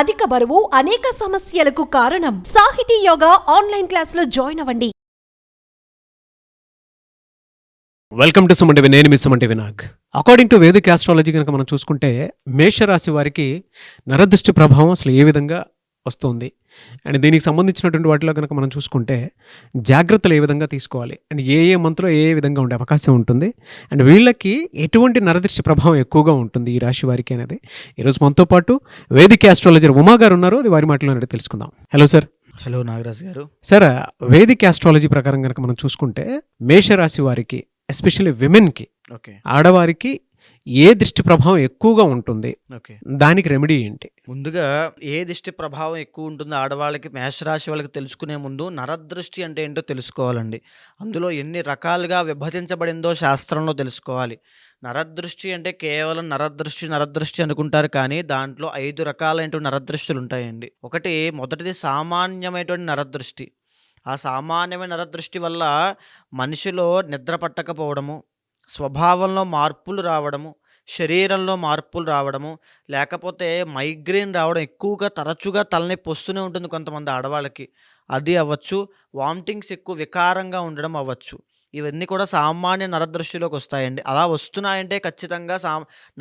అధిక బరువు అనేక సమస్యలకు కారణం. సాహితీ యోగా ఆన్లైన్ క్లాసులో జాయిన్ అవ్వండి. Welcome to Suman TV. నేను మీ Suman TV Nag. According to vedic astrology కనుక మనం చూసుకుంటే మేషరాశి వారికి నరదృష్టి ప్రభావం అసలు ఏ విధంగా వస్తుంది అండ్ దీనికి సంబంధించినటువంటి వాటిలో కనుక మనం చూసుకుంటే జాగ్రత్తలు ఏ విధంగా తీసుకోవాలి అండ్ ఏ మంత్లో ఏ విధంగా ఉండే అవకాశం ఉంటుంది అండ్ వీళ్ళకి ఎటువంటి నరదృష్టి ప్రభావం ఎక్కువగా ఉంటుంది ఈ రాశి వారికి అనేది ఈరోజు మనతో పాటు వేదిక్ ఆస్ట్రాలజర్ ఉమా గారు ఉన్నారు. అది వారి మాటలో తెలుసుకుందాం. Hello sir. హలో నాగరాజ్ గారు. సార్, వేదిక్ ఆస్ట్రాలజీ ప్రకారం కనుక మనం చూసుకుంటే మేషరాశి వారికి ఎస్పెషల్లీ విమెన్కి, ఓకే, ఆడవారికి ఏ దృష్టి ప్రభావం ఎక్కువగా ఉంటుంది, ఓకే, దానికి రెమెడీ ఏంటి? ముందుగా ఏ దిష్టి ప్రభావం ఎక్కువ ఉంటుందో ఆడవాళ్ళకి, మేషరాశి వాళ్ళకి తెలుసుకునే ముందు నరదృష్టి అంటే ఏంటో తెలుసుకోవాలండి. అందులో ఎన్ని రకాలుగా విభజించబడిందో శాస్త్రంలో తెలుసుకోవాలి. నరదృష్టి అంటే కేవలం నరదృష్టి అనుకుంటారు, కానీ దాంట్లో 5 రకాలైనటువంటి నరదృష్టిలు ఉంటాయండి. మొదటిది సామాన్యమైనటువంటి నరదృష్టి. ఆ సామాన్యమైన నరదృష్టి వల్ల మనిషిలో నిద్ర పట్టకపోవడము, స్వభావంలో మార్పులు రావడము, శరీరంలో మార్పులు రావడము, లేకపోతే మైగ్రేన్ రావడం, ఎక్కువగా తరచుగా తలనొప్పి వస్తూనే ఉంటుంది కొంతమంది ఆడవాళ్ళకి, అది అవ్వచ్చు. వామిటింగ్స్ ఎక్కువ వికారంగా ఉండడం అవ్వచ్చు. ఇవన్నీ కూడా సామాన్య నరదృష్టిలోకి వస్తాయండి. అలా వస్తున్నాయంటే ఖచ్చితంగా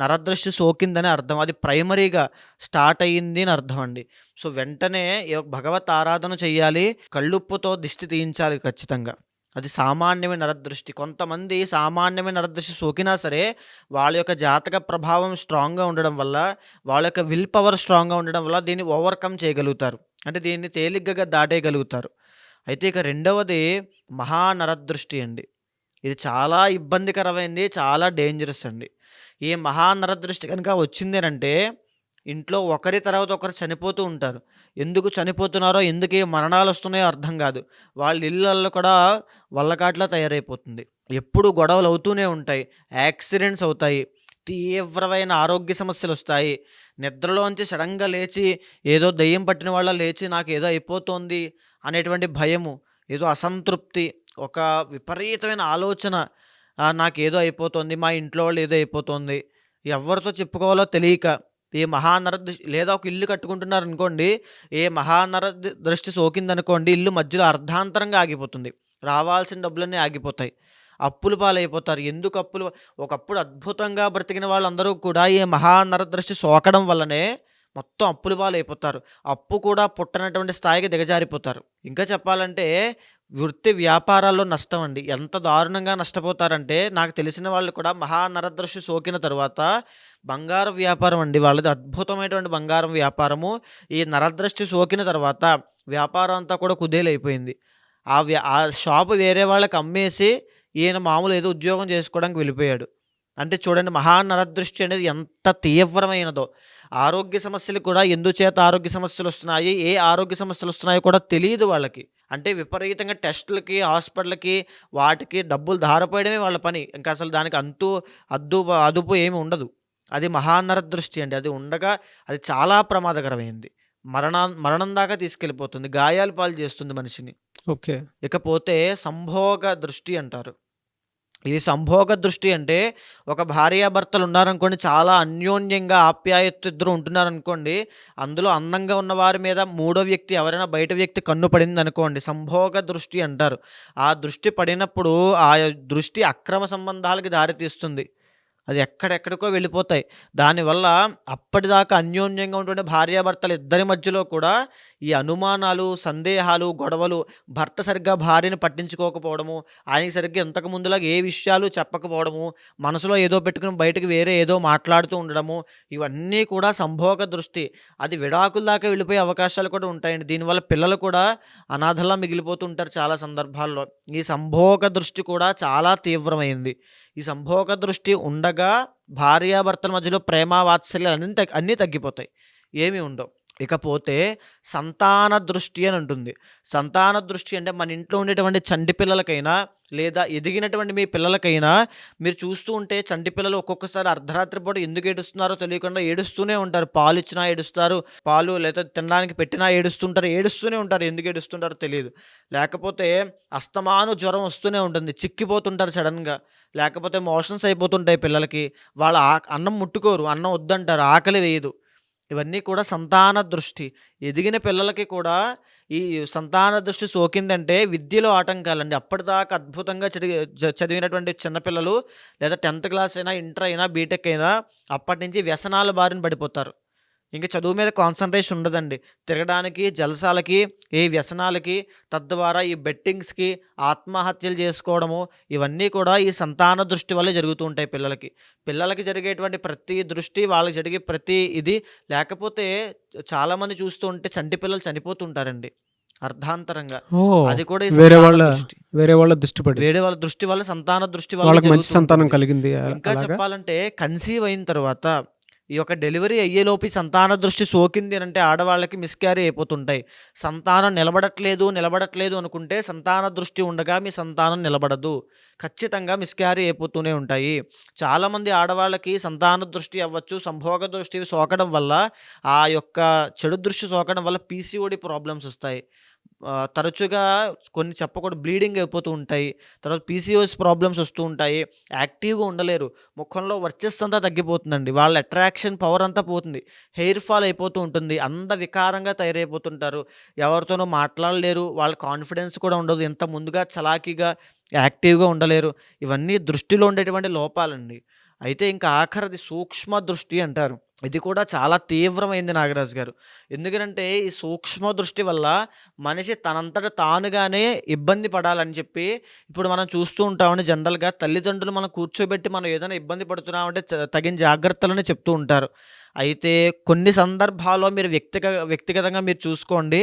నరదృష్టి సోకిందని అర్థం. అది ప్రైమరీగా స్టార్ట్ అయ్యింది అని అర్థం అండి. సో వెంటనే భగవత్ ఆరాధన చెయ్యాలి, కళ్ళుప్పుతో దిష్టి తీయించాలి ఖచ్చితంగా. అది సామాన్యమైన నరదృష్టి. కొంతమంది సామాన్యమైన నరదృష్టి సోకినా సరే వాళ్ళ యొక్క జాతక ప్రభావం స్ట్రాంగ్గా ఉండడం వల్ల, వాళ్ళ యొక్క విల్ పవర్ స్ట్రాంగ్గా ఉండడం వల్ల దీన్ని ఓవర్కమ్ చేయగలుగుతారు, అంటే దీన్ని తేలిగ్గా దాటేయగలుగుతారు. అయితే ఇక రెండవది మహానరదృష్టి అండి. ఇది చాలా ఇబ్బందికరమైంది, చాలా డేంజరస్ అండి. ఈ మహానరదృష్టి కనుక వచ్చింది అంటే ఇంట్లో ఒకరి తర్వాత ఒకరు చనిపోతూ ఉంటారు. ఎందుకు చనిపోతున్నారో, ఎందుకు ఈ మరణాలు వస్తున్నాయో అర్థం కాదు. వాళ్ళ ఇళ్ళల్లో కూడా వల్లకాట్లా తయారైపోతుంది. ఎప్పుడు గొడవలు అవుతూనే ఉంటాయి, యాక్సిడెంట్స్ అవుతాయి, తీవ్రమైన ఆరోగ్య సమస్యలు వస్తాయి. నిద్రలోంచి సడన్గా లేచి ఏదో దెయ్యం పట్టిన వాళ్ళ లేచి నాకు ఏదో అయిపోతుంది అనేటువంటి భయము, ఏదో అసంతృప్తి, ఒక విపరీతమైన ఆలోచన, నాకేదో అయిపోతుంది, మా ఇంట్లో వాళ్ళు ఏదో అయిపోతుంది, ఎవరితో చెప్పుకోవాలో తెలియక ఏ మహానరదృష్టి, లేదా ఒక ఇల్లు కట్టుకుంటున్నారు అనుకోండి, ఏ మహానరదృష్టి సోకిందనుకోండి, ఇల్లు మధ్యలో అర్ధాంతరంగా ఆగిపోతుంది, రావాల్సిన డబ్బులన్నీ ఆగిపోతాయి, అప్పులు పాలైపోతారు. ఎందుకు అప్పులు? ఒకప్పుడు అద్భుతంగా బ్రతికిన వాళ్ళందరూ కూడా ఈ మహానరదృష్టి సోకడం వల్లనే మొత్తం అప్పులు పాలైపోతారు. అప్పు కూడా పుట్టనటువంటి స్థాయికి దిగజారిపోతారు. ఇంకా చెప్పాలంటే వృత్తి వ్యాపారాల్లో నష్టం అండి. ఎంత దారుణంగా నష్టపోతారంటే, నాకు తెలిసిన వాళ్ళు కూడా మహానరదృష్టి సోకిన తర్వాత బంగారం వ్యాపారం అండి వాళ్ళది, అద్భుతమైనటువంటి బంగారం వ్యాపారము. ఈ నరదృష్టి సోకిన తర్వాత వ్యాపారం అంతా కూడా కుదేలైపోయింది. ఆ షాపు వేరే వాళ్ళకి అమ్మేసి ఈయన మామూలు ఏదో ఉద్యోగం చేసుకోవడానికి వెళ్ళిపోయాడు. అంటే చూడండి మహానరదృష్టి అనేది ఎంత తీవ్రమైనదో. ఆరోగ్య సమస్యలు కూడా ఎందుచేత ఆరోగ్య సమస్యలు వస్తున్నాయి, ఏ ఆరోగ్య సమస్యలు వస్తున్నాయో కూడా తెలియదు వాళ్ళకి. అంటే విపరీతంగా టెస్టులకి, హాస్పిటల్కి, వాటికి డబ్బులు ధారపోయడమే వాళ్ళ పని. ఇంకా అసలు దానికి అదుపు ఏమి ఉండదు. అది మహానరదృష్టి అండి. అది ఉండగా అది చాలా ప్రమాదకరమైంది. మరణం దాకా తీసుకెళ్ళిపోతుంది, గాయాలు పాలు చేస్తుంది మనిషిని. ఓకే. ఇకపోతే సంభోగ దృష్టి అంటారు. ఇది సంభోగ దృష్టి అంటే, ఒక భార్యాభర్తలు ఉన్నారనుకోండి, చాలా అన్యోన్యంగా ఆప్యాయత ఇద్దరు ఉంటున్నారనుకోండి, అందులో అందంగా ఉన్న వారి మీద మూడో వ్యక్తి, ఎవరైనా బయట వ్యక్తి కన్ను పడింది అనుకోండి, సంభోగ దృష్టి అంటారు. ఆ దృష్టి పడినప్పుడు ఆ దృష్టి అక్రమ సంబంధాలకి దారితీస్తుంది. అది ఎక్కడెక్కడికో వెళ్ళిపోతాయి. దానివల్ల అప్పటిదాకా అన్యోన్యంగా ఉంటుండే భార్యాభర్తలు ఇద్దరి మధ్యలో కూడా ఈ అనుమానాలు, సందేహాలు, గొడవలు, భర్త సరిగ్గా భార్యను పట్టించుకోకపోవడము, ఆయనకి సరిగ్గా ఇంతకు ముందులాగా ఏ విషయాలు చెప్పకపోవడము, మనసులో ఏదో పెట్టుకుని బయటకు వేరే ఏదో మాట్లాడుతూ ఉండడము, ఇవన్నీ కూడా సంభోగ దృష్టి. అది విడాకుల దాకా వెళ్ళిపోయే అవకాశాలు కూడా ఉంటాయండి. దీనివల్ల పిల్లలు కూడా అనాథలా మిగిలిపోతూ ఉంటారు చాలా సందర్భాల్లో. ఈ సంభోగ దృష్టి కూడా చాలా తీవ్రమైంది. ఈ సంభోగ దృష్టి ఉండగా భార్యాభర్తల మధ్యలో ప్రేమ, వాత్సల్యాలు అన్నీ తగ్గిపోతాయి, ఏమీ ఉండవు. ఇకపోతే సంతాన దృష్టి అని ఉంటుంది. సంతాన దృష్టి అంటే మన ఇంట్లో ఉండేటువంటి చంటి పిల్లలకైనా, లేదా ఎదిగినటువంటి మీ పిల్లలకైనా మీరు చూస్తూ ఉంటే, చంటి పిల్లలు ఒక్కొక్కసారి అర్ధరాత్రి పూట ఎందుకు ఏడుస్తున్నారో తెలియకుండా ఏడుస్తూనే ఉంటారు. పాలు ఇచ్చినా ఏడుస్తారు, పాలు లేదా తినడానికి పెట్టినా ఏడుస్తుంటారు, ఏడుస్తూనే ఉంటారు. ఎందుకు ఏడుస్తుంటారో తెలియదు. లేకపోతే అస్తమాను జ్వరం వస్తూనే ఉంటుంది, చిక్కిపోతుంటారు సడన్గా. లేకపోతే మోషన్స్ అయిపోతుంటాయి పిల్లలకి, వాళ్ళ అన్నం ముట్టుకోరు, అన్నం వద్దంటారు, ఆకలి వేయదు. ఇవన్నీ కూడా సంతాన దృష్టి. ఎదిగిన పిల్లలకి కూడా ఈ సంతాన దృష్టి సోకిందంటే విద్యలో ఆటంకాలండి. అప్పటిదాకా అద్భుతంగా చదివినటువంటి చిన్న పిల్లలు లేదా 10th క్లాస్ అయినా, ఇంటర్ అయినా, బీటెక్ అయినా అప్పటి నుంచి వ్యసనాల బారిన పడిపోతారు. ఇంక చదువు మీద కాన్సంట్రేషన్ ఉండదండి. తిరగడానికి, జల్సాలకి, ఈ వ్యసనాలకి, తద్వారా ఈ బెట్టింగ్స్‌కి, ఆత్మహత్యలు చేసుకోవడము, ఇవన్నీ కూడా ఈ సంతాన దృష్టి వల్లే జరుగుతూ ఉంటాయి పిల్లలకి. పిల్లలకి జరిగేటువంటి ప్రతి దృష్టి, వాళ్ళకి జరిగే ప్రతి ఇది లేకపోతే చాలామంది చూస్తూ ఉంటే చంటి పిల్లలు చనిపోతుంటారండి అర్ధాంతరంగా. ఓహ్! అది కూడా ఈ వేరే సంతాన వాళ్ళ దృష్టి. వేరే వాళ్ళ దృష్టి పడి వేరే వాళ్ళ దృష్టి వల్ల, సంతాన దృష్టి వల్ల వాళ్ళకి మంచి జరుగుతూ సంతానం ఉంటుంది. కలిగింది ఇంకా అలాగా? చెప్పాలంటే కన్సీవ్ అయిన తర్వాత ఈ యొక్క డెలివరీ అయ్యేలోపు ఈ సంతాన దృష్టి సోకింది అనంటే ఆడవాళ్ళకి మిస్‌క్యారీ అయిపోతుంటాయి. సంతానం నిలబడట్లేదు అనుకుంటే సంతాన దృష్టి ఉండగా మీ సంతానం నిలబడదు. ఖచ్చితంగా మిస్‌క్యారీ అయిపోతూనే ఉంటాయి. చాలామంది ఆడవాళ్ళకి సంతాన దృష్టి అవ్వచ్చు, సంభోగ దృష్టి సోకడం వల్ల, ఆ యొక్క చెడు దృష్టి సోకడం వల్ల పీసీఓడీ ప్రాబ్లమ్స్ వస్తాయి. తరచుగా కొన్ని చెప్పకూడదు బ్లీడింగ్ అయిపోతూ ఉంటాయి. తర్వాత పీసీఓఎస్ ప్రాబ్లమ్స్ వస్తూ ఉంటాయి. యాక్టివ్‌గా ఉండలేరు. ముఖంలో వర్చస్సు అంతా తగ్గిపోతుందండి. వాళ్ళ అట్రాక్షన్ పవర్ అంతా పోతుంది. హెయిర్ ఫాల్ అయిపోతూ ఉంటుంది. వికారంగా తయారైపోతుంటారు. ఎవరితోనూ మాట్లాడలేరు. వాళ్ళ కాన్ఫిడెన్స్ కూడా ఉండదు. ఇంత ముందుగా చలాకీగా, యాక్టివ్‌గా ఉండలేరు. ఇవన్నీ దృష్టిలో ఉండేటువంటి లోపాలండి. అయితే ఇంకా ఆఖరిది సూక్ష్మ దృష్టి అంటారు. ఇది కూడా చాలా తీవ్రమైంది నాగరాజు గారు. ఎందుకనంటే ఈ సూక్ష్మ దృష్టి వల్ల మనిషి తనంతట తానుగానే ఇబ్బంది పడాలని చెప్పి ఇప్పుడు మనం చూస్తూ ఉంటామండి. జనరల్‌గా తల్లిదండ్రులు మనం కూర్చోబెట్టి మనం ఏదైనా ఇబ్బంది పడుతున్నామంటే తగిన జాగ్రత్తలని చెప్తూ ఉంటారు. అయితే కొన్ని సందర్భాల్లో మీరు వ్యక్తిగతంగా మీరు చూసుకోండి.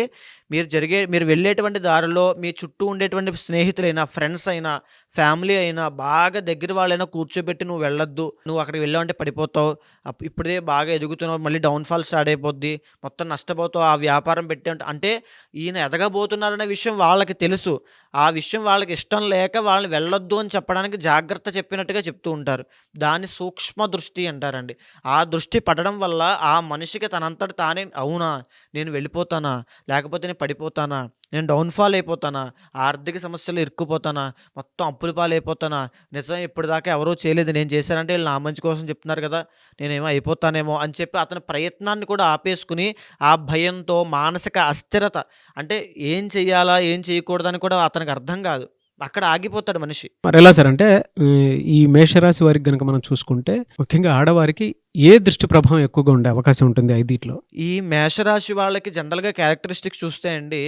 మీరు వెళ్ళేటువంటి దారిలో మీ చుట్టూ ఉండేటువంటి స్నేహితులైనా, ఫ్రెండ్స్ అయినా, ఫ్యామిలీ అయినా, బాగా దగ్గర వాళ్ళైనా కూర్చోబెట్టి "నువ్వు వెళ్ళొద్దు. నువ్వు అక్కడికి వెళ్ళావంటే పడిపోతావు. ఇప్పుడే బాగా ఎదుగుతున్నావు. మళ్ళీ డౌన్‌ఫాల్ స్టార్ట్ అయిపోద్ది. మొత్తం నష్టపోతావు. ఆ వ్యాపారం పెట్టావంటే" అంటే ఈయన ఎదగబోతున్నారనే విషయం వాళ్ళకి తెలుసు. ఆ విషయం వాళ్ళకి ఇష్టం లేక వాళ్ళని వెళ్ళొద్దు అని చెప్పడానికి జాగ్రత్త చెప్పినట్టుగా చెప్తూ ఉంటారు. దాన్ని సూక్ష్మ దృష్టి అంటారండి. ఆ దృష్టి పడడం వల్ల ఆ మనిషికి తనంతట తానే అవునా! నేను వెళ్ళిపోతానా? లేకపోతే నేను పడిపోతానా? నేను డౌన్‌ఫాల్ అయిపోతానా? ఆర్థిక సమస్యల్లో ఇరుక్కుపోతానా? మొత్తం అప్పుల పాలైపోతానా? నిజమే ఇప్పటిదాకా ఎవరు చేయలేదు. నేను చేశానంటే ఈళ్ళు నా మంచి కోసం చెప్తున్నారు కదా! నేనేమో అయిపోతానేమో అని చెప్పి అతని ప్రయత్నాన్ని కూడా ఆపేసుకొని, ఆ భయంతో మానసిక అస్థిరత అంటే ఏం చెయ్యాలా? ఏం చేయకూడదని కూడా అతనికి అర్థం కాదు. అక్కడ ఆగిపోతాడు మనిషి. మరెలా సార్? అంటే ఈ మేషరాశి వారికి గనక మనం చూసుకుంటే ముఖ్యంగా ఆడవారికి ఏ దృష్టి ప్రభావం ఎక్కువగా ఉండే అవకాశం ఉంటుంది ఐదిట్లో? ఈ మేషరాశి వాళ్ళకి జనరల్‌గా క్యారెక్టరిస్టిక్స్ చూస్తే అండి,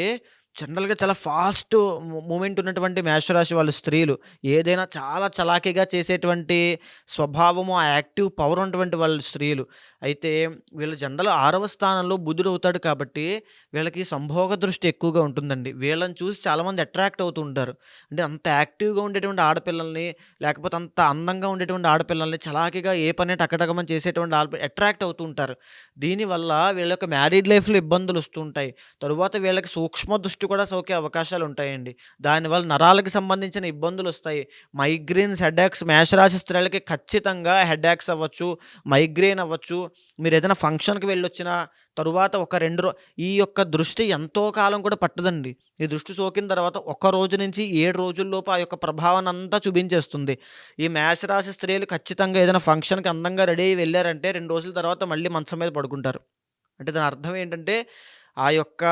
జనరల్‌గా చాలా ఫాస్ట్ మూవ్‌మెంట్ ఉన్నటువంటి మేషరాశి వాళ్ళు స్త్రీలు. ఏదైనా చాలా చలాకీగా చేసేటువంటి స్వభావము, ఆ యాక్టివ్ పవర్ ఉన్నటువంటి వాళ్ళు స్త్రీలు. అయితే వీళ్ళు జనరల్ 6వ స్థానంలో బుధుడు అవుతాడు కాబట్టి, వీళ్ళకి సంభోగ దృష్టి ఎక్కువగా ఉంటుందండి. వీళ్ళని చూసి చాలామంది అట్రాక్ట్ అవుతూ ఉంటారు. అంటే అంత యాక్టివ్‌గా ఉండేటువంటి ఆడపిల్లల్ని, లేకపోతే అంత అందంగా ఉండేటువంటి ఆడపిల్లల్ని, చలాకీగా ఏ పని టకటకమని చేసేటువంటి అట్రాక్ట్ అవుతూ ఉంటారు. దీనివల్ల వీళ్ళ యొక్క మ్యారీడ్ లైఫ్‌లో ఇబ్బందులు వస్తూ ఉంటాయి. తరువాత వీళ్ళకి సూక్ష్మ దృష్టి కూడా సోకే అవకాశాలు ఉంటాయండి. దానివల్ల నరాలకు సంబంధించిన ఇబ్బందులొస్తాయి. మైగ్రేన్స్, హెడేక్స్ మేషరాశి స్త్రీలకి ఖచ్చితంగా హెడేక్స్ అవ్వచ్చు, మైగ్రేన్ అవ్వచ్చు. మీరేదైనా ఫంక్షన్‌కి వెళ్ళొచ్చినా తరువాత ఒక 2 ఈ యొక్క దృష్టి ఎంతో కాలం కూడా పట్టదండి. ఈ దృష్టి సోకిన తర్వాత ఒక రోజు నుంచి 7 రోజుల్లోపు ఆ యొక్క ప్రభావాన్నంతా చూపించేస్తుంది. ఈ మేషరాశి స్త్రీలు ఖచ్చితంగా ఏదైనా ఫంక్షన్‌కి అందంగా రెడీ అయ్యి వెళ్లారంటే 2 రోజుల తర్వాత మళ్ళీ మంచం మీద పడుకుంటారు. అంటే దాని అర్థం ఏంటంటే ఆ యొక్క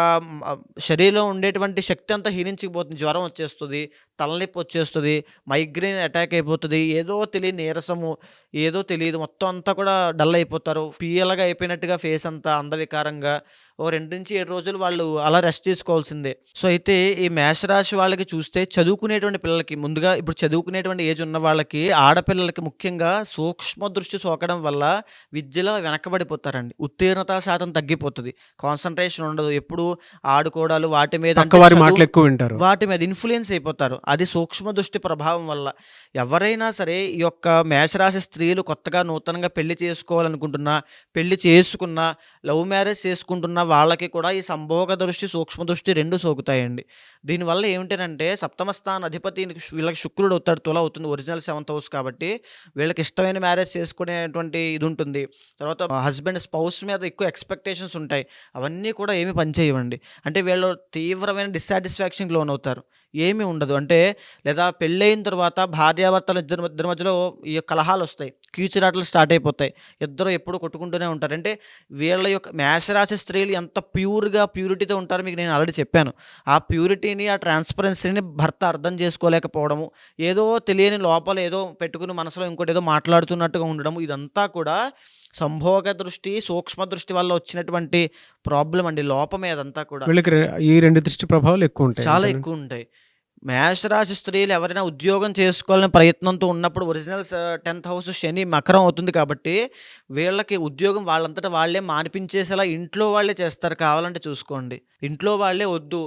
శరీరంలో ఉండేటువంటి శక్తి అంతా క్షీణించిపోతుంది. జ్వరం వచ్చేస్తది, తలనొప్పి వచ్చేస్తది, మైగ్రేన్ అటాక్ అయిపోతది. ఏదో తెలియని నీరసము, ఏదో తెలీదు మొత్తం అంతా కూడా డల్ అయిపోతారు. పీయలగా అయిపోయినట్టుగా ఫేస్ అంతా అందవికారంగా. ఓ 2-7 రోజులు వాళ్ళు అలా రెస్ట్ తీసుకోవాల్సిందే. సో, అయితే ఈ మేషరాశి వాళ్ళకి చూస్తే చదువుకునేటువంటి పిల్లలకి ముందుగా ఇప్పుడు చదువుకునేటువంటి ఏజ్ ఉన్న వాళ్ళకి, ఆడపిల్లలకి ముఖ్యంగా సూక్ష్మ దృష్టి సోకడం వల్ల విద్యలో వెనకబడిపోతారండి. ఉత్తీర్ణత శాతం తగ్గిపోతది. కాన్సంట్రేషన్ ఉండదు. ఎప్పుడు ఆడుకోవడాలు వాటి మీద అంటే పక్కవారి మాటలు ఎక్కువ వింటారు. వాటి మీద ఇన్‌ఫ్లూయెన్స్ అయిపోతారు. అది సూక్ష్మ దృష్టి ప్రభావం వల్ల. ఎవరైనా సరే ఈ యొక్క మేషరాశి స్త్రీలు కొత్తగా నూతనంగా పెళ్లి చేసుకోవాలనుకుంటున్నా, పెళ్లి చేసుకున్నా, లవ్ మ్యారేజ్ చేసుకుంటున్న వాళ్ళకి కూడా ఈ సంభోగ దృష్టి, సూక్ష్మ దృష్టి 2 సోకుతాయండి. దీనివల్ల ఏమిటనంటే సప్తమ స్థాన అధిపతి వీళ్ళకి శుక్రుడు అవుతాడు. తుల అవుతుంది. ఒరిజినల్ 7th హౌస్ కాబట్టి వీళ్ళకి ఇష్టమైన మ్యారేజ్ చేసుకునేటువంటి ఇది ఉంటుంది. తర్వాత హస్బెండ్, స్పౌస్ మీద ఎక్కువ ఎక్స్‌పెక్టేషన్స్ ఉంటాయి. అవన్నీ కూడా ఏమి పనిచేయవండి. అంటే వీళ్ళు తీవ్రమైన డిస్సాటిస్ఫాక్షన్‌కి లోనవుతారు. ఏమీ ఉండదు. అంటే లేదా పెళ్ళైన తర్వాత భార్యాభర్తలు ఇద్దరి ఇద్దరి మధ్యలో ఈ కలహాలొస్తాయి. కీచులాటలు స్టార్ట్ అయిపోతాయి. ఇద్దరు ఎప్పుడు కొట్టుకుంటూనే ఉంటారు. అంటే వీళ్ళ యొక్క మేషరాశి స్త్రీలు ఎంత ప్యూరిటీతో ఉంటారో మీకు నేను ఆల్రెడీ చెప్పాను. ఆ ప్యూరిటీని, ఆ ట్రాన్స్‌పరెన్సీని భర్త అర్థం చేసుకోలేకపోవడము, ఏదో తెలియని లోపల ఏదో పెట్టుకుని మనసులో ఇంకోటేదో మాట్లాడుతున్నట్టుగా ఉండడము, ఇదంతా కూడా సంభోగ దృష్టి, సూక్ష్మ దృష్టి వల్ల వచ్చినటువంటి ప్రాబ్లమ్ అండి. లోపమే అదంతా కూడా. వీళ్ళకి ఈ 2 దృష్టి ప్రభావాలు ఎక్కువుంటాయి. చాలా అంతేనా? ఎక్కువుంటాయి. మేషరాశి స్త్రీలు ఎవరైనా ఉద్యోగం చేసుకోవాలనే ప్రయత్నంతో ఉన్నప్పుడు ఒరిజినల్ 10th హౌస్ శని మకరం అవుతుంది కాబట్టి, వీళ్ళకి ఉద్యోగం వాళ్ళంతట వాళ్ళే మానిపించేసేలా ఇంట్లో వాళ్ళే చేస్తారు కావాలంటే చూసుకోండి. ఇంట్లో వాళ్ళే వద్దు,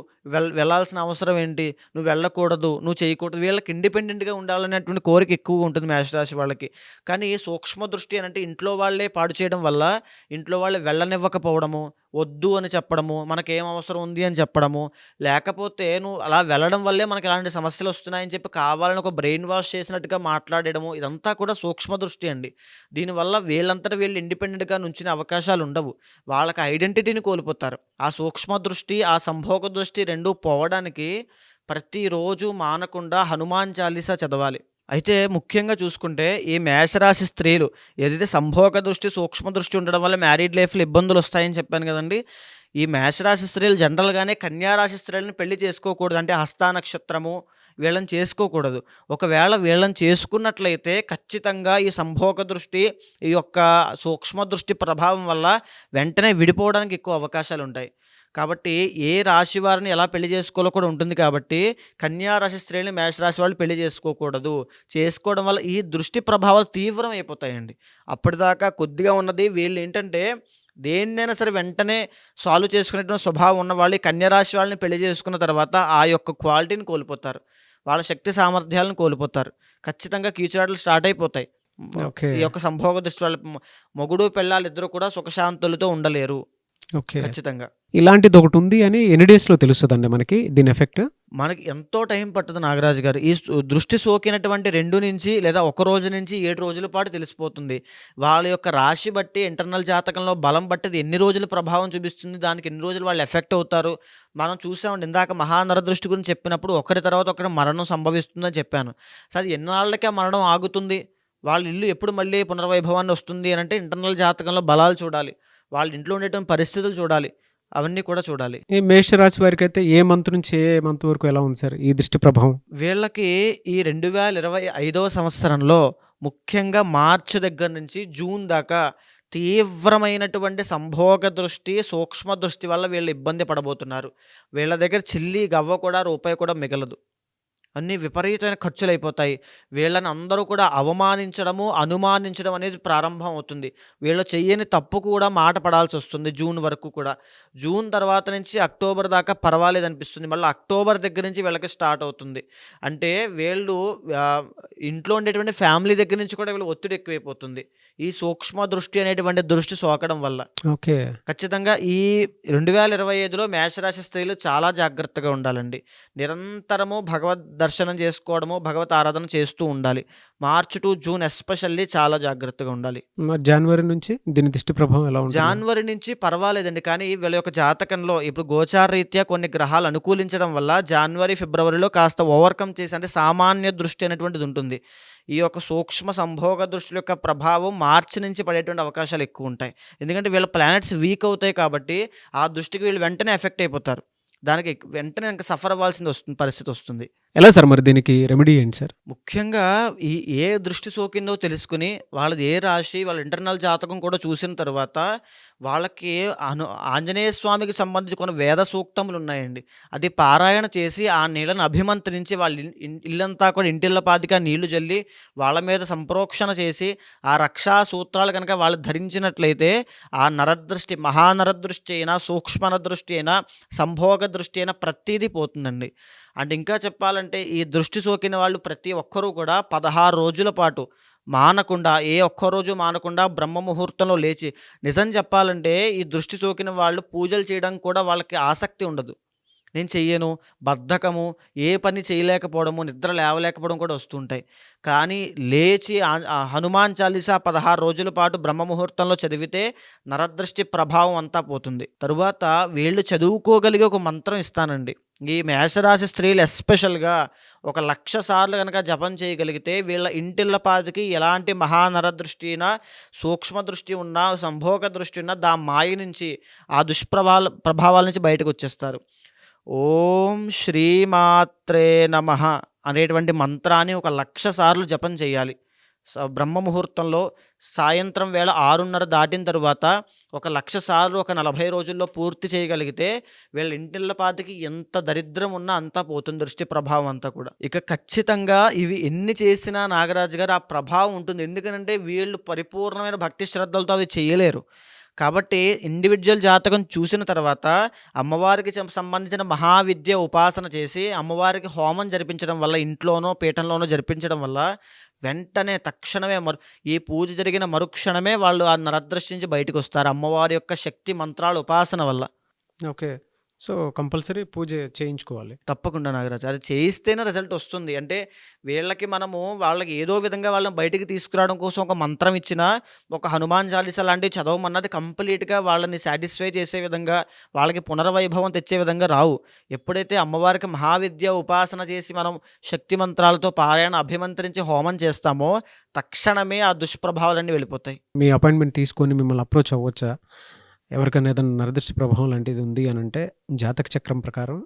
వెళ్ళాల్సిన అవసరం ఏంటి? నువ్వు వెళ్ళకూడదు, నువ్వు చేయకూడదు. వీళ్ళకి ఇండిపెండెంట్‌గా ఉండాలనేటువంటి కోరిక ఎక్కువగా ఉంటుంది మేషరాశి వాళ్ళకి. కానీ సూక్ష్మ దృష్టి అనంటే ఇంట్లో వాళ్ళే పాడు చేయడం వల్ల, ఇంట్లో వాళ్ళే వెళ్ళనివ్వకపోవడము, వద్దు అని చెప్పడము, మనకేం అవసరం ఉంది అని చెప్పడము, లేకపోతే నువ్వు అలా వెళ్ళడం వల్లే మనకి ఇలాంటి సమస్యలొస్తున్నాయని చెప్పి కావాలని ఒక బ్రెయిన్ వాష్ చేసినట్టుగా మాట్లాడడము, ఇదంతా కూడా సూక్ష్మ దృష్టి అండి. దీనివల్ల వీళ్ళంతట వీళ్ళు ఇండిపెండెంట్‌గా నుంచునే అవకాశాలుండవు. వాళ్ళకి ఐడెంటిటీని కోల్పోతారు. ఆ సూక్ష్మ దృష్టి, ఆ సంభోగ దృష్టి 2 పోవడానికి ప్రతిరోజు మానకుండా హనుమాన్ చాలీసా చదవాలి. అయితే ముఖ్యంగా చూసుకుంటే ఈ మేషరాశి స్త్రీలు ఏదైతే సంభోగ దృష్టి, సూక్ష్మ దృష్టి ఉండడం వల్ల మ్యారీడ్ లైఫ్‌లో ఇబ్బందులొస్తాయని చెప్పాను గదండీ! ఈ మేషరాశి స్త్రీలు జనరల్‌గానే కన్యా రాశి స్త్రీలని పెళ్లి చేసుకోకూడదు. అంటే హస్తా నక్షత్రము వీళ్ళని చేసుకోకూడదు. ఒకవేళ వీళ్ళని చేసుకున్నట్లయితే ఖచ్చితంగా ఈ సంభోగ దృష్టి, ఈ యొక్క సూక్ష్మ దృష్టి ప్రభావం వల్ల వెంటనే విడిపోవడానికి ఎక్కువ అవకాశాలుంటాయి. కాబట్టి ఏ రాశి వారిని ఎలా పెళ్లి చేసుకోవాలో కూడా ఉంటుంది కాబట్టి, కన్యా రాశి స్త్రీలని మేషరాశి వాళ్ళు పెళ్లి చేసుకోకూడదు. చేసుకోవడం వల్ల ఈ దృష్టి ప్రభావాలు తీవ్రమైపోతాయండి. అప్పటిదాకా కొద్దిగా ఉన్నది వీళ్ళేంటంటే దేన్నైనా సరే వెంటనే సాల్వ్ చేసుకునేటువంటి స్వభావం ఉన్నవాళ్ళు ఈ కన్యా రాశి వాళ్ళని పెళ్లి చేసుకున్న తర్వాత ఆ యొక్క క్వాలిటీని కోల్పోతారు. వాళ్ళ శక్తి సామర్థ్యాలను కోల్పోతారు. ఖచ్చితంగా కీచులాటలు స్టార్ట్ అయిపోతాయి. ఓకే. ఈ యొక్క సంభోగ దృష్టి వల్ల మొగుడు, పెళ్ళాలిద్దరూ కూడా సుఖశాంతులతో ఉండలేరు. ఓకే. ఖచ్చితంగా. ఇలాంటిదొకటి ఉంది అని ఎన్ని డేస్‌లో తెలుస్తదండి మనకి దీని ఎఫెక్ట్? మనకి ఎంతో టైం పట్టదు నాగరాజు గారు. ఈ దృష్టి సోకినటువంటి 2 నుంచి లేదా ఒక రోజు నుంచి 7 రోజుల పాటు తెలిసిపోతుంది. వాళ్ళ యొక్క రాశి బట్టి, ఇంటర్నల్ జాతకంలో బలం బట్టి అది ఎన్ని రోజులు ప్రభావం చూపిస్తుంది, దానికి ఎన్ని రోజులు వాళ్ళు ఎఫెక్ట్ అవుతారు. మనం చూసామండి ఇందాక మహానరదృష్టి గురించి చెప్పినప్పుడు ఒకరి తర్వాత ఒకరి మరణం సంభవిస్తుందని చెప్పాను. సో, అది ఎన్నాళ్ళకి ఆ మరణం ఆగుతుంది? వాళ్ళ ఇల్లు ఎప్పుడు మళ్ళీ పునర్వైభవాన్ని వస్తుంది అనంటే ఇంటర్నల్ జాతకంలో బలాలు చూడాలి. వాళ్ళ ఇంట్లో ఉండేటువంటి పరిస్థితులు చూడాలి. అవన్నీ కూడా చూడాలి. ఈ మేషరాశి వారికైతే ఏ మంత్ నుంచి ఏ మంత్ వరకు ఎలా ఉంది సార్ ఈ దృష్టి ప్రభావం? వీళ్ళకి ఈ 2025వ సంవత్సరంలో ముఖ్యంగా మార్చి దగ్గర నుంచి జూన్ దాకా తీవ్రమైనటువంటి సంభోగ దృష్టి, సూక్ష్మ దృష్టి వల్ల వీళ్ళు ఇబ్బంది పడబోతున్నారు. వీళ్ళ దగ్గర చిల్లి గవ్వ కూడా రూపాయి కూడా మిగలదు. అన్నీ విపరీతమైన ఖర్చులైపోతాయి. వీళ్ళని అందరూ కూడా అవమానించడము, అనుమానించడం అనేది ప్రారంభం అవుతుంది. వీళ్ళు చెయ్యని తప్పు కూడా మాట పడాల్సొస్తుంది జూన్ వరకు కూడా. జూన్ తర్వాత నుంచి అక్టోబర్ దాకా పర్వాలేదనిపిస్తుంది. మళ్ళీ అక్టోబర్ దగ్గర నుంచి వీళ్ళకి స్టార్ట్ అవుతుంది. అంటే వీళ్ళు ఇంట్లో ఉండేటువంటి ఫ్యామిలీ దగ్గర నుంచి కూడా వీళ్ళు ఒత్తిడి ఎక్కువైపోతుంది. ఈ సూక్ష్మ దృష్టి అనేటువంటి దృష్టి సోకడం వల్ల. ఓకే. ఖచ్చితంగా ఈ 2025లో మేషరాశి స్త్రీలు చాలా జాగ్రత్తగా ఉండాలండి. నిరంతరము భగవద్ దర్శనం చేసుకోవడము, భగవత్ ఆరాధన చేస్తూ ఉండాలి. మార్చ్ టు జూన్ ఎస్పెషల్లీ చాలా జాగ్రత్తగా ఉండాలి. మరి జనవరి నుంచి దీని దృష్టి ప్రభావం ఎలా ఉంటుంది? జాన్వరి నుంచి పర్వాలేదండి. కానీ వీళ్ళ యొక్క జాతకంలో ఇప్పుడు గోచార రీత్యా కొన్ని గ్రహాలు అనుకూలించడం వల్ల జాన్వరి, ఫిబ్రవరిలో కాస్త ఓవర్‌కమ్ చేసి అంటే సామాన్య దృష్టి అనేటువంటిది ఉంటుంది. ఈ యొక్క సూక్ష్మ సంభోగ దృష్టి యొక్క ప్రభావం మార్చి నుంచి పడేటువంటి అవకాశాలు ఎక్కువుంటాయి. ఎందుకంటే వీళ్ళ ప్లానెట్స్ వీక్ అవుతాయి కాబట్టి ఆ దృష్టికి వీళ్ళు వెంటనే ఎఫెక్ట్ అయిపోతారు. దానికి వెంటనే ఇంక సఫర్ అవ్వాల్సింది పరిస్థితి వస్తుంది. ఎలా సార్ మరి దీనికి రెమెడీ ఏంటి సార్? ముఖ్యంగా ఏ దృష్టి సోకిందో తెలుసుకుని వాళ్ళది ఏ రాశి, వాళ్ళ ఇంటర్నల్ జాతకం కూడా చూసిన తర్వాత వాళ్ళకి ఆంజనేయ స్వామికి సంబంధించి కొన్ని వేద సూక్తములు ఉన్నాయండి. అది పారాయణ చేసి ఆ నీళ్ళను అభిమంత్రించి వాళ్ళ ఇల్లంతా కూడా ఇంటిల్లపాదిగా నీళ్లు జల్లి వాళ్ళ మీద సంప్రోక్షణ చేసి ఆ రక్షా సూత్రాలు కనుక వాళ్ళు ధరించినట్లయితే ఆ నరదృష్టి, మహానరదృష్టి అయినా, సూక్ష్మ నరదృష్టి అయినా, సంభోగ దృష్టి అయినా ప్రతీదీ పోతుందండి. అంటే ఇంకా చెప్పాలంటే ఈ దృష్టి సోకిన వాళ్ళు ప్రతి ఒక్కరూ కూడా 16 రోజుల పాటు మానకుండా, ఏ ఒక్కరోజు మానకుండా బ్రహ్మ ముహూర్తంలో లేచి, నిజం చెప్పాలంటే ఈ దృష్టి సోకిన వాళ్ళు పూజలు చేయడానికి కూడా వాళ్ళకి ఆసక్తి ఉండదు. నేను చెయ్యను, బద్ధకము, ఏ పని చేయలేకపోవడము, నిద్ర లేవలేకపోవడం కూడా వస్తుంటాయి. కానీ లేచి హనుమాన్ చాలీసా 16 రోజుల పాటు బ్రహ్మ ముహూర్తంలో చదివితే నరదృష్టి ప్రభావం అంతా పోతుంది. తరువాత వీళ్ళు చదువుకోగలిగే ఒక మంత్రం ఇస్తానండి. ఈ మేషరాశి స్త్రీలు ఎస్పెషల్‌గా ఒక 1,00,000 సార్లు గనక జపం చేయగలిగితే వీళ్ళ ఇంటిల్లపాదికి ఎలాంటి మహానరదృష్టి అయినా, సూక్ష్మ దృష్టి ఉన్నా, సంభోగ దృష్టి ఉన్నా మాయ నుంచి, ఆ ప్రభావాల నుంచి బయటకొచ్చేస్తారు. ఓం శ్రీమాత్రే నమః అనేటువంటి మంత్రాన్ని ఒక 1,00,000 సార్లు జపం చేయాలి. బ్రహ్మ ముహూర్తంలో సాయంత్రం వేళ 6:30 దాటిన తరువాత ఒక 1,00,000 సార్లు ఒక 40 రోజుల్లో పూర్తి చేయగలిగితే వీళ్ళ ఇంటిల్లపాదికి ఎంత దరిద్రం ఉన్నా అంతా పోతుంది, దృష్టి ప్రభావం అంతా కూడా. ఇక ఖచ్చితంగా ఇవి ఎన్ని చేసినా నాగరాజు గారు ఆ ప్రభావం ఉంటుంది. ఎందుకనంటే వీళ్ళు పరిపూర్ణమైన భక్తి శ్రద్ధలతో అవి చేయలేరు. కాబట్టి ఇండివిడ్యువల్ జాతకం చూసిన తర్వాత అమ్మవారికి సంబంధించిన మహావిద్య ఉపాసన చేసి అమ్మవారికి హోమం జరిపించడం వల్ల, ఇంట్లోనో పీఠంలోనో జరిపించడం వల్ల వెంటనే తక్షణమే ఈ పూజ జరిగిన మరుక్షణమే వాళ్ళు ఆ నరదృష్టి నుంచి బయటకొస్తారు అమ్మవారి యొక్క శక్తి మంత్రాల ఉపాసన వల్ల. ఓకే. సో, కంపల్సరీ పూజ చేయించుకోవాలి. తప్పకుండా నాగరాజు. అది చేయిస్తేనే రిజల్ట్ వస్తుంది. అంటే వీళ్ళకి వాళ్ళకి ఏదో విధంగా వాళ్ళని బయటికి తీసుకురావడం కోసం ఒక మంత్రం ఇచ్చినా, ఒక హనుమాన్ చాలీసా లాంటివి చదవమన్నది కంప్లీట్‌గా వాళ్ళని సాటిస్ఫై చేసే విధంగా, వాళ్ళకి పునర్వైభవం తెచ్చే విధంగా రావు. ఎప్పుడైతే అమ్మవారికి మహావిద్య ఉపాసన చేసి మనం శక్తి మంత్రాలతో పారాయణ అభిమంత్రించి హోమం చేస్తామో, తక్షణమే ఆ దుష్ప్రభావాలన్నీ వెళ్ళిపోతాయి. మీ అపాయింట్మెంట్ తీసుకొని మిమ్మల్ని అప్రోచ్ అవ్వచ్చా? ఎవరికైనా ఏదైనా నరదృష్టి ప్రభావం లాంటిది ఉంది అనంటే జాతక చక్రం ప్రకారం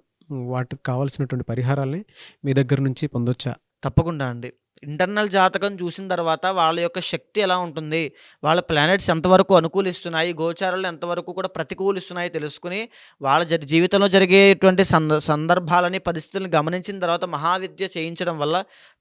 వాటికి కావాల్సినటువంటి పరిహారాల్ని మీ దగ్గర నుంచి పొందొచ్చా? తప్పకుండా అండి. ఇంటర్నల్ జాతకం చూసిన తర్వాత వాళ్ళ యొక్క శక్తి ఎలా ఉంటుంది, వాళ్ళ ప్లానెట్స్ ఎంతవరకు అనుకూలిస్తున్నాయి, గోచారాలు ఎంతవరకు కూడా ప్రతికూలిస్తున్నాయి తెలుసుకుని, వాళ్ళ జీవితంలో జరిగేటువంటి సందర్భాలని, పరిస్థితులను గమనించిన తర్వాత మహావిద్య చేయించడం వల్ల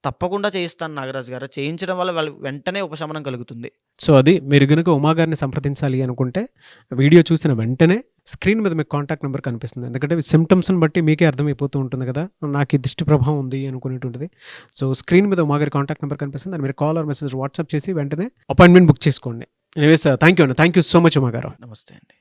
తప్పకుండా చేయిస్తాను నాగరాజు గారు. చేయించడం వల్ల వాళ్ళు వెంటనే ఉపశమనం కలుగుతుంది. సో, అది మీరు గనుక ఉమాగారిని సంప్రదించాలి అనుకుంటే వీడియో చూసిన వెంటనే స్క్రీన్ మీద మీకు కాంటాక్ట్ నెంబర్ కనిపిస్తుంది. ఎందుకంటే సిమ్టమ్స్ని బట్టి మీకే అర్థమైపోతూ ఉంటుంది కదా, నాకు ఈ దృష్టి ప్రభావం ఉంది అనుకునేటువంటిది. సో, స్క్రీన్ మీద ఉమాగారి కాంటాక్ట్ నెంబర్ కనిపిస్తుంది. దాన్ని మీరు కాల్ ఆర్ మెసేజ్ వాట్సాప్ చేసి వెంటనే అపాయింట్మెంట్ బుక్ చేసుకోండి. ఎనీవేస్ థ్యాంక్ యూ అండి. థ్యాంక్ యూ సో మచ్ ఉమాగారు. నమస్తే అండి.